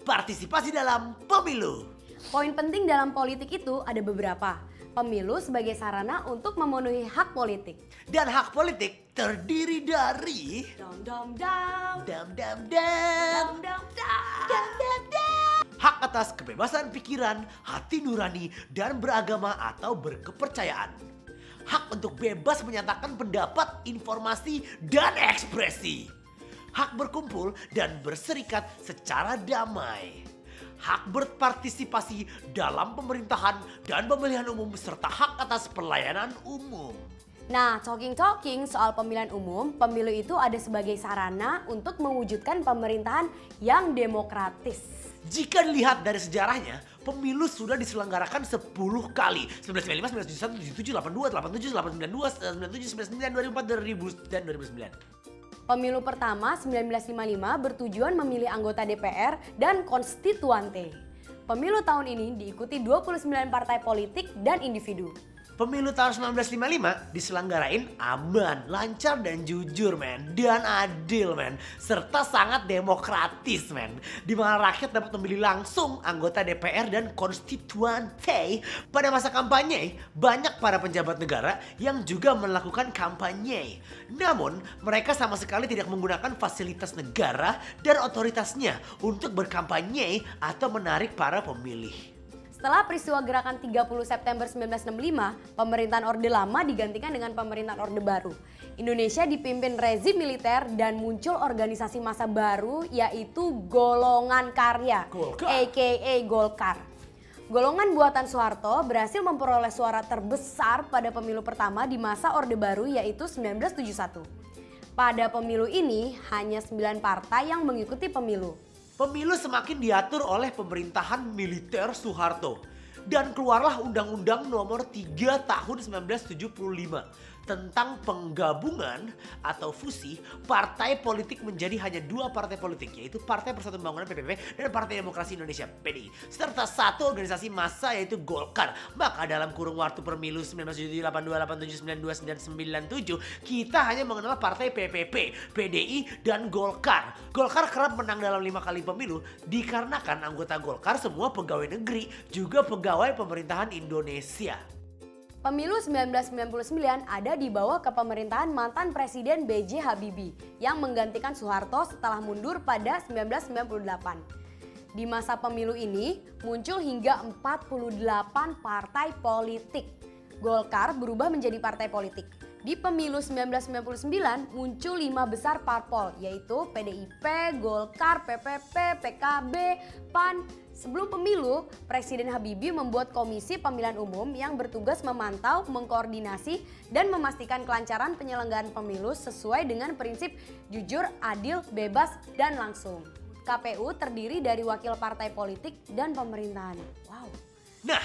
Partisipasi dalam pemilu. Poin penting dalam politik itu ada beberapa. Pemilu sebagai sarana untuk memenuhi hak politik. Dan hak politik terdiri dari Dam dam dam. dam dam dam Dam dam dam. dam dam dam. Hak atas kebebasan pikiran, hati nurani, dan beragama atau berkepercayaan. Hak untuk bebas menyatakan pendapat, informasi, dan ekspresi. Hak berkumpul dan berserikat secara damai. Hak berpartisipasi dalam pemerintahan dan pemilihan umum serta hak atas pelayanan umum. Nah, talking soal pemilihan umum, pemilu itu ada sebagai sarana untuk mewujudkan pemerintahan yang demokratis. Jika dilihat dari sejarahnya, pemilu sudah diselenggarakan 10 kali. 1995, 1971, 77, 82, 87, 892, 97, 99, 2004, 2000, dan 2009. Pemilu pertama 1955 bertujuan memilih anggota DPR dan konstituante. Pemilu tahun ini diikuti 29 partai politik dan individu. Pemilu tahun 1955 diselenggarain aman, lancar dan jujur men. Dan adil men. Serta sangat demokratis men. Di mana rakyat dapat memilih langsung anggota DPR dan konstituante. Pada masa kampanye, banyak para pejabat negara yang juga melakukan kampanye. Namun, mereka sama sekali tidak menggunakan fasilitas negara dan otoritasnya untuk berkampanye atau menarik para pemilih. Setelah peristiwa gerakan 30 September 1965, pemerintahan Orde Lama digantikan dengan pemerintahan Orde Baru. Indonesia dipimpin rezim militer dan muncul organisasi massa baru yaitu Golongan Karya, aka Golkar. Golongan buatan Soeharto berhasil memperoleh suara terbesar pada pemilu pertama di masa Orde Baru yaitu 1971. Pada pemilu ini hanya 9 partai yang mengikuti pemilu. Pemilu semakin diatur oleh pemerintahan militer Soeharto dan keluarlah Undang-Undang Nomor 3 Tahun 1975 tentang penggabungan atau fusi partai politik menjadi hanya 2 partai politik yaitu Partai Persatuan Pembangunan PPP dan Partai Demokrasi Indonesia PDI serta 1 organisasi massa yaitu Golkar. Maka dalam kurung waktu pemilu 1977, 82, 87, 92, 97 kita hanya mengenal partai PPP, PDI dan Golkar. Golkar kerap menang dalam 5 kali pemilu dikarenakan anggota Golkar semua pegawai negeri juga pegawai pemerintahan Indonesia. Pemilu 1999 ada di bawah kepemerintahan mantan Presiden B.J. Habibie yang menggantikan Soeharto setelah mundur pada 1998. Di masa pemilu ini muncul hingga 48 partai politik. Golkar berubah menjadi partai politik. Di pemilu 1999 muncul 5 besar parpol yaitu PDIP, Golkar, PPP, PKB, PAN. Sebelum pemilu, Presiden Habibie membuat komisi pemilihan umum yang bertugas memantau, mengkoordinasi, dan memastikan kelancaran penyelenggaraan pemilu sesuai dengan prinsip jujur, adil, bebas, dan langsung. KPU terdiri dari wakil partai politik dan pemerintahan. Wow. Nah,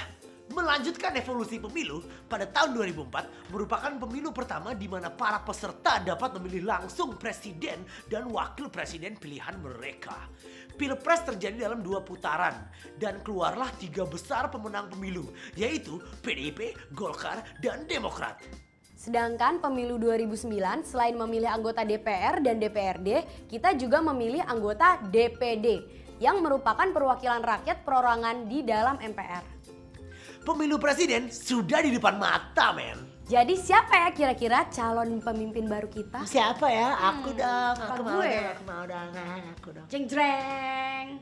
melanjutkan evolusi pemilu pada tahun 2004 merupakan pemilu pertama di mana para peserta dapat memilih langsung presiden dan wakil presiden pilihan mereka. Pilpres terjadi dalam 2 putaran dan keluarlah 3 besar pemenang pemilu yaitu PDIP, Golkar, dan Demokrat. Sedangkan pemilu 2009 selain memilih anggota DPR dan DPRD, kita juga memilih anggota DPD yang merupakan perwakilan rakyat perorangan di dalam MPR. Pemilu presiden sudah di depan mata men. Jadi siapa ya kira-kira calon pemimpin baru kita? Siapa ya? Aku dong, aku mau gue. dong, aku mau dong, aku dong. Jeng jreng.